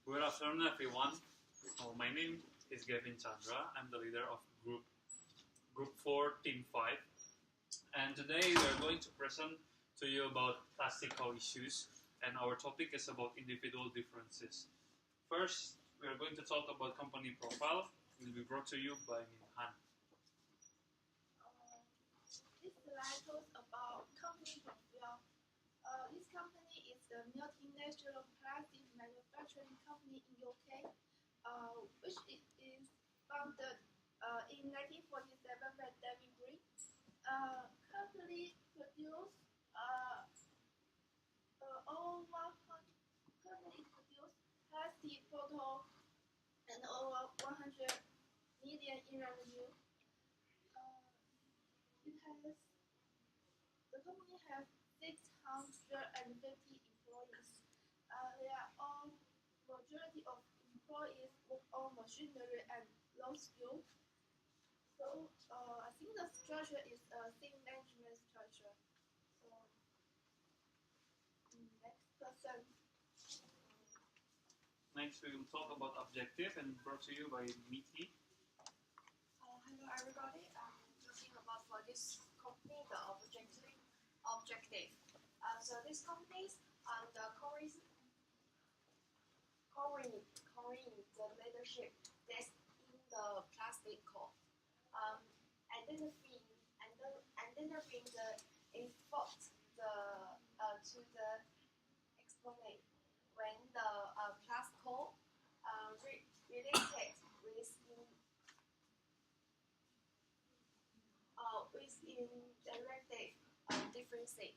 Good afternoon, everyone. My name is Gavin Chandra. I'm the leader of Group 4, Team 5. And today we are going to present to you about classical issues. And our topic is about individual differences. First, we are going to talk about company profile. It will be brought to you by Min Han. This slide talks about company profile. This company is a multinational plastic manufacturing company in UK, which is founded in 1947 by David Green. Currently produce plastic bottle and over 100 million in revenue. The company has 650 employees. They are all majority of employees work on machinery and low skill. So I think the structure is a team management structure. So next person. Next, we will talk about objective and brought to you by Miti. Hello everybody. I'm talking about for this company the objective. So this company the covering the leadership that's in the plastic core. Identifying the effort to the exponent when the plastic core related within directive differencing.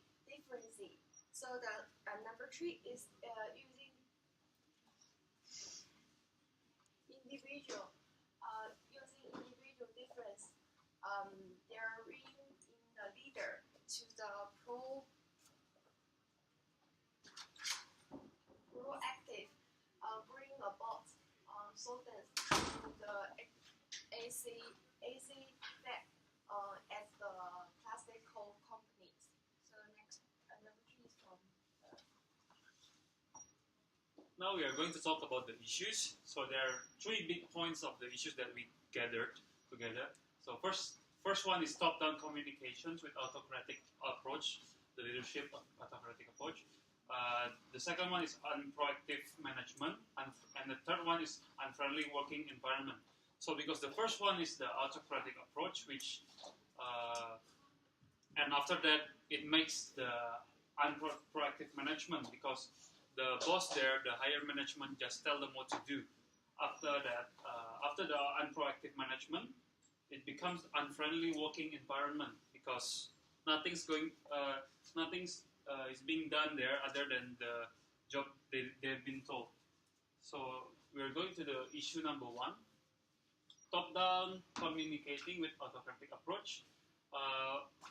So the number 3 is using individual difference. They're in the leader to the proactive bring about solvents to the AC that as the plastic coal companies. So next, number 3 is from. Now we are going to talk about the issues. So there are 3 big points of the issues that we gathered together. So first one is top-down communications with autocratic approach, the leadership of autocratic approach. The second one is unproactive management, and the third one is unfriendly working environment. So because the first one is the autocratic approach, which and after that it makes the unproactive management, because the boss there, the higher management, just tell them what to do. After that, after the unproactive management, it becomes unfriendly working environment, because nothing's is being done there other than the job they've been told. So we're going to the issue number 1. Top-down communicating with autocratic approach.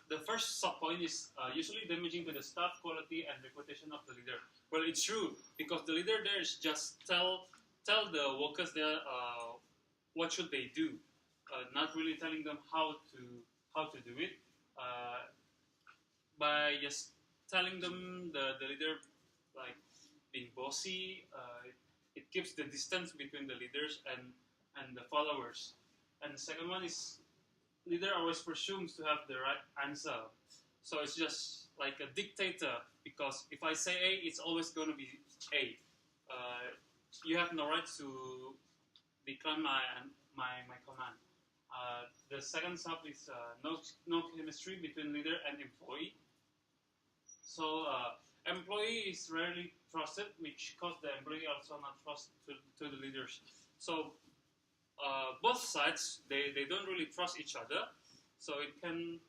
The first sub-point is usually damaging to the staff quality and reputation of the leader. Well, it's true, because the leader there is just tell the workers there what should they do, not really telling them how to do it. By just telling them the leader like being bossy, it keeps the distance between the leaders and the followers. And the second one is leader always presumes to have the right answer. So it's just like a dictator, because if I say A, it's always going to be A. You have no right to decline my command. The second sub is no chemistry between leader and employee. So employee is rarely trusted, which causes the employee also not trust to the leaders. So both sides, they don't really trust each other. So it can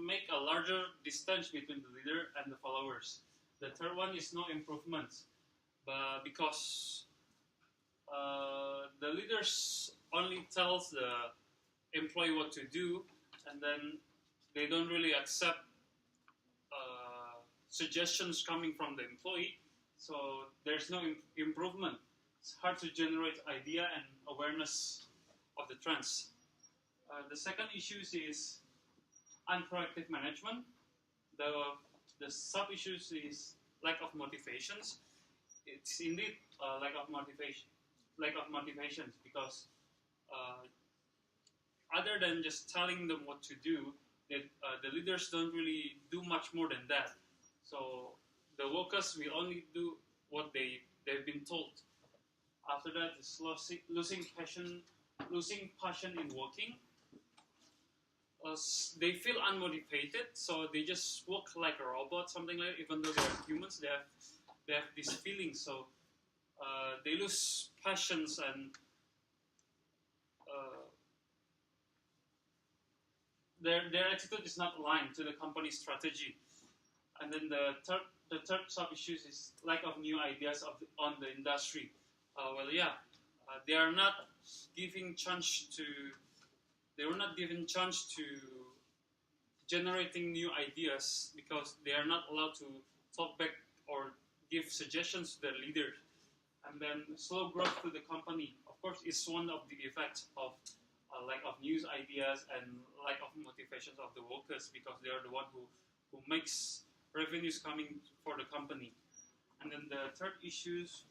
make a larger distance between the leader and the followers. The third one is no improvements, but because the leaders only tells the employee what to do, and then they don't really accept suggestions coming from the employee, so there's no improvement. It's hard to generate idea and awareness of the trends. The second issue is unproactive management. The sub-issues is lack of motivations. It's indeed lack of motivations because other than just telling them what to do, the leaders don't really do much more than that. So the workers will only do what they've been told. After that, it's losing passion in working. They feel unmotivated, so they just work like a robot, something like that. Even though they're humans, they have these feelings, so they lose passions and their attitude is not aligned to the company's strategy. And then the third sub issue is lack of new ideas on the industry. They are not giving chance to they were not given chance to generating new ideas because they are not allowed to talk back or give suggestions to their leaders. And then slow growth to the company, of course, is one of the effects of lack of news ideas and lack of motivations of the workers because they are the one who makes revenues coming for the company. And then the third issues.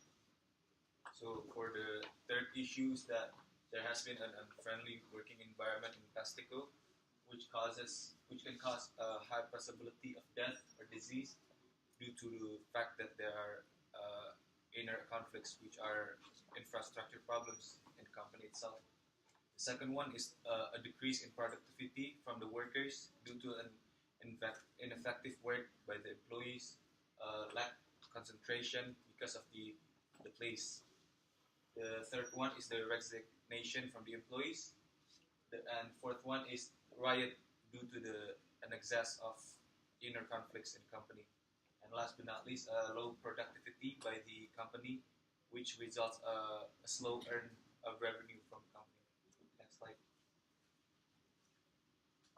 So for the third issue is that there has been an unfriendly working environment in Pastico, which can cause a high possibility of death or disease due to the fact that there are inner conflicts, which are infrastructure problems in the company itself. The second one is a decrease in productivity from the workers due to an ineffective work by the employees, lack concentration because of the place. The third one is the resignation from the employees. And fourth one is riot due to an excess of inner conflicts in the company. And last but not least, low productivity by the company, which results a slow earn of revenue from the company. Next slide.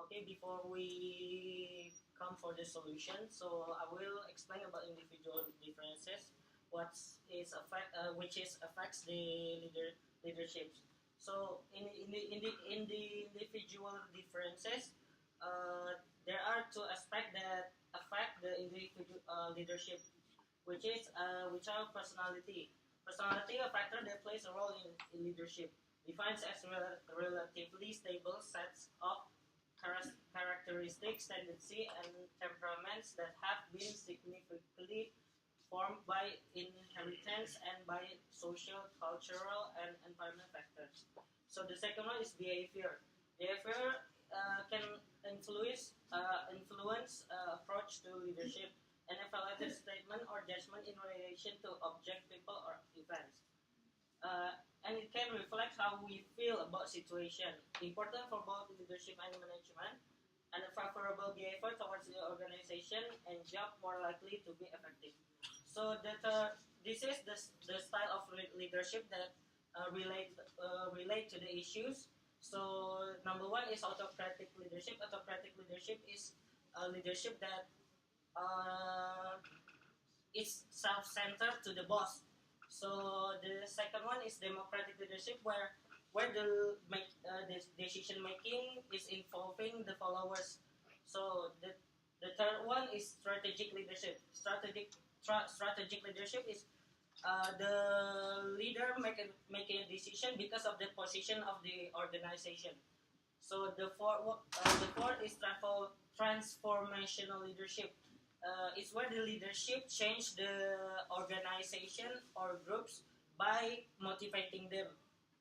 Okay, before we come for the solution, so I will explain about individual differences, which affects the leadership. So in the individual differences, there are two aspects that affect the individual leadership, which are personality. Personality, a factor that plays a role in leadership, defines as relatively stable sets of characteristics, tendency, and temperaments that have been significantly formed by inheritance and by social, cultural, and environmental factors. So the second one is behavior. Behavior can influence approach to leadership and evaluative statement or judgment in relation to object, people, or events. And it can reflect how we feel about situation, important for both leadership and management, and a favorable behavior towards the organization and job more likely to be effective. So this is the style of leadership that relate to the issues. So number one is autocratic leadership. Autocratic leadership is a leadership that is self-centered to the boss. So the second one is democratic leadership, where the decision making is involving the followers. So the third one is strategic leadership. Strategic leadership is the leader making a decision because of the position of the organization. So the fourth is transformational leadership. It's where the leadership change the organization or groups by motivating them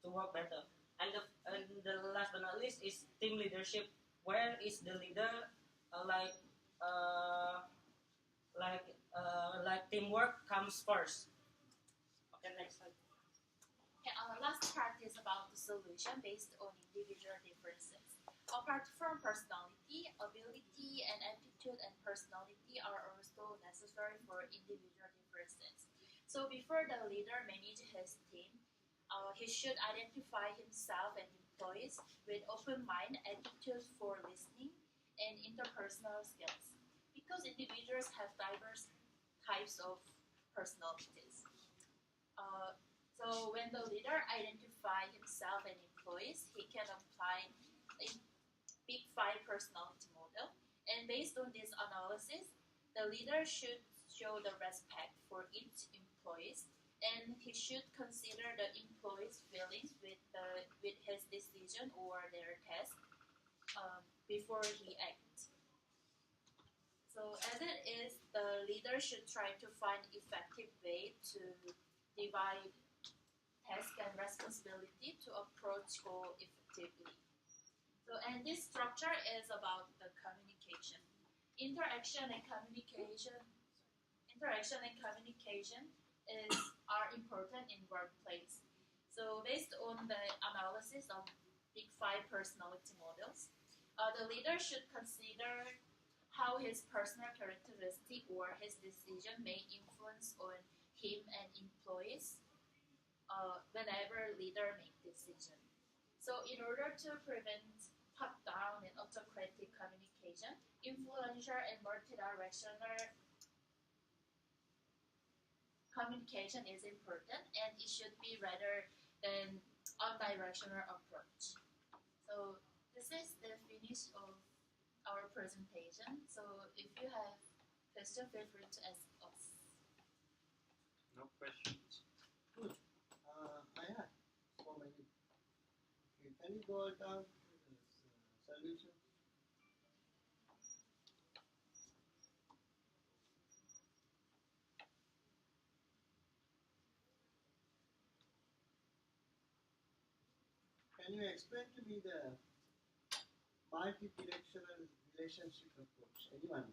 to work better. And the last but not least is team leadership, where is the leader like teamwork comes first. Okay, next slide. Yeah, our last part is about the solution based on individual differences. Apart from personality, ability, and aptitude and personality are also necessary for individual differences. So before the leader manages his team, he should identify himself and employees with open mind, attitude for listening, and interpersonal skills. Because individuals have diverse types of personalities. So when the leader identifies himself and employees, he can apply a Big 5 personality model. And based on this analysis, the leader should show the respect for each employees, and he should consider the employees' feelings with his decision or their task before he acts. So as it is, the leader should try to find effective way to divide task and responsibility to approach goal effectively. So and this structure is about the communication. Interaction and communication are important in workplace. So based on the analysis of Big Five personality models, the leader should consider how his personal characteristic or his decision may influence on him and employees whenever leader make decision. So in order to prevent top-down and autocratic communication, influential and multidirectional communication is important, and it should be rather than unidirectional approach. So this is the finish of our presentation. So if you have questions, feel free to ask us. No questions. Good. I had so many. Okay, can you go down to the solution? Can you explain to me the multi-directional relationship approach? Anyone?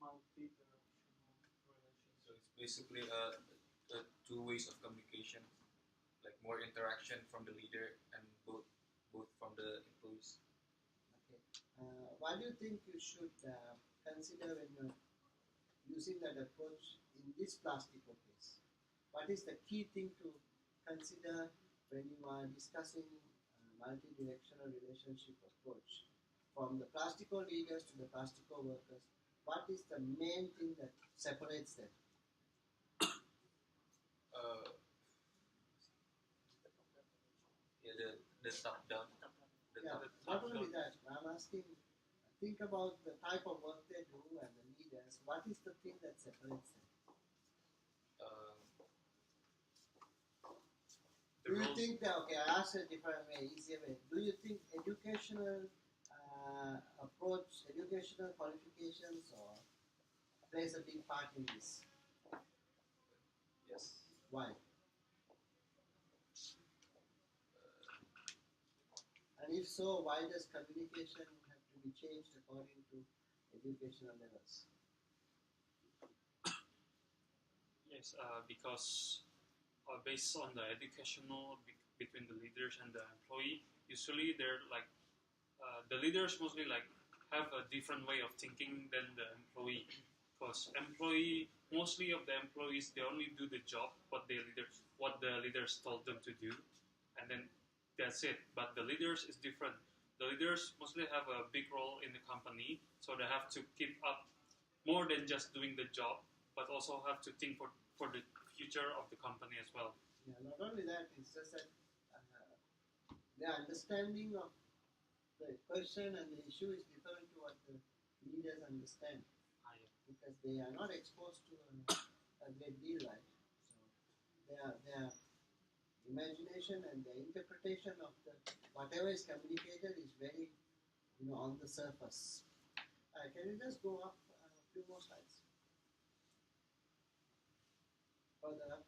Multi-directional relations. So it's basically two ways of communication, like more interaction from the leader and both from the employees. Okay. What do you think you should consider when you're using that approach in this plastico case? What is the key thing to consider when you are discussing multi-directional relationship approach? From the plastico leaders to the plastico workers, what is the main thing that separates them? Yeah, the top down. Yeah, not only that, I'm asking, think about the type of work they do and the leaders. What is the thing that separates them? Do you think that, okay, I ask a different way, easier way. Do you think educational approach, educational qualifications or plays a big part in this? Yes. Why? And if so, why does communication have to be changed according to educational levels? Yes, because based on the educational between the leaders and the employee, usually they're like the leaders mostly like have a different way of thinking than the employee. Because mostly of the employees, they only do the job what the leaders told them to do, and then that's it. But the leaders is different. The leaders mostly have a big role in the company, so they have to keep up more than just doing the job, but also have to think for the future of the company as well. Yeah, not only that, it's just that their understanding of the question and the issue is different to what the leaders understand, because they are not exposed to a great deal, right? So their imagination and their interpretation of whatever is communicated is very, on the surface. Can you just go up a few more slides? Further up.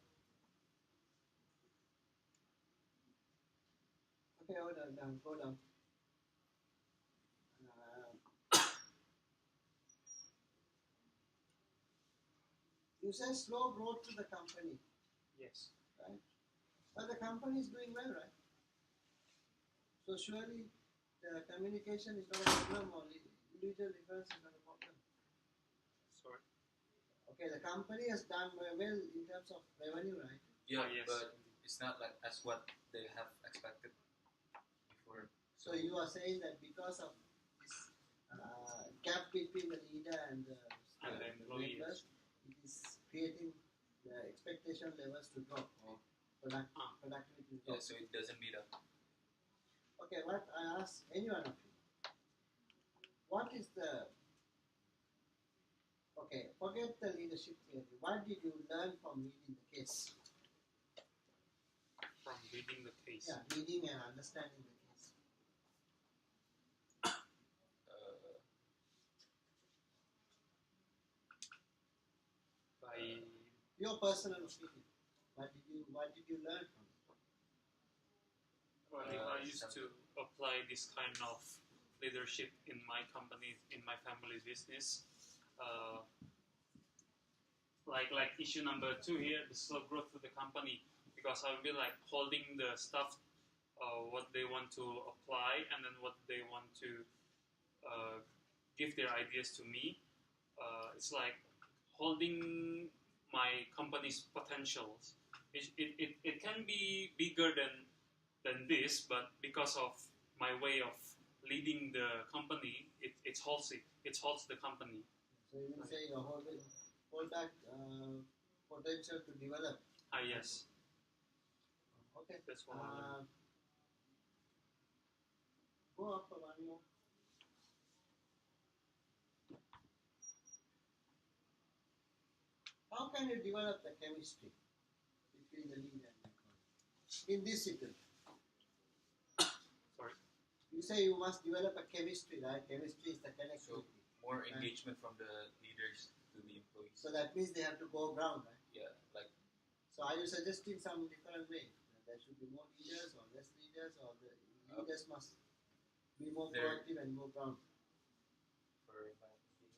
Okay, hold on, down, go down. You say slow growth to the company. Yes. Right? But the company is doing well, right? So surely the communication is not a problem, or individual difference is not a problem. Sorry. Okay, the company has done well in terms of revenue, right? Yeah, yes. But it's not like as what they have expected before. So you are saying that because of this gap between the leader and the employees, members, it is creating the expectation levels to drop, or productivity to drop. Yeah, so it doesn't meet up. Okay, what I ask any one of you, what is the Okay, forget the leadership theory. What did you learn from reading the case? From reading the case. Yeah, reading and understanding the case. By Your personal opinion. What did you learn from it? Well, I used to apply this kind of leadership in my company, in my family's business. Like issue number 2 here, the slow growth of the company, because I'll be like holding the stuff, what they want to apply, and then what they want to give their ideas to me. It's like holding my company's potentials. It can be bigger than this, but because of my way of leading the company, it holds it. It holds the company. So you will say your hold back potential to develop. Yes. Okay. That's one of them. Go up for one more. How can you develop the chemistry between the lead and the employee in this situation? Sorry. You say you must develop a chemistry, right? Chemistry is the connectivity. So more engagement from the leaders to the employees. So that means they have to go ground, right? Yeah, like. So are you suggesting some different way? There should be more leaders or less leaders, or the leaders must be more proactive and more ground? For my opinion,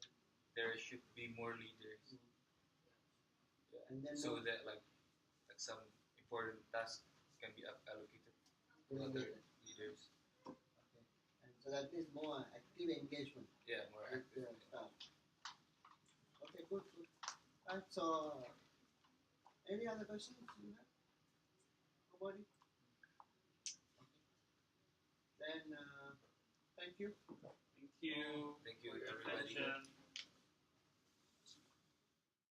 there should be more leaders. Yeah. And then so that like some important tasks can be allocated to other leaders. Okay. And so that means more active engagement. Yeah, more with active. the staff. Okay, good. Right, so any other questions you have? Nobody? Okay. Then thank you. Thank you. Thank you, for your everybody. attention.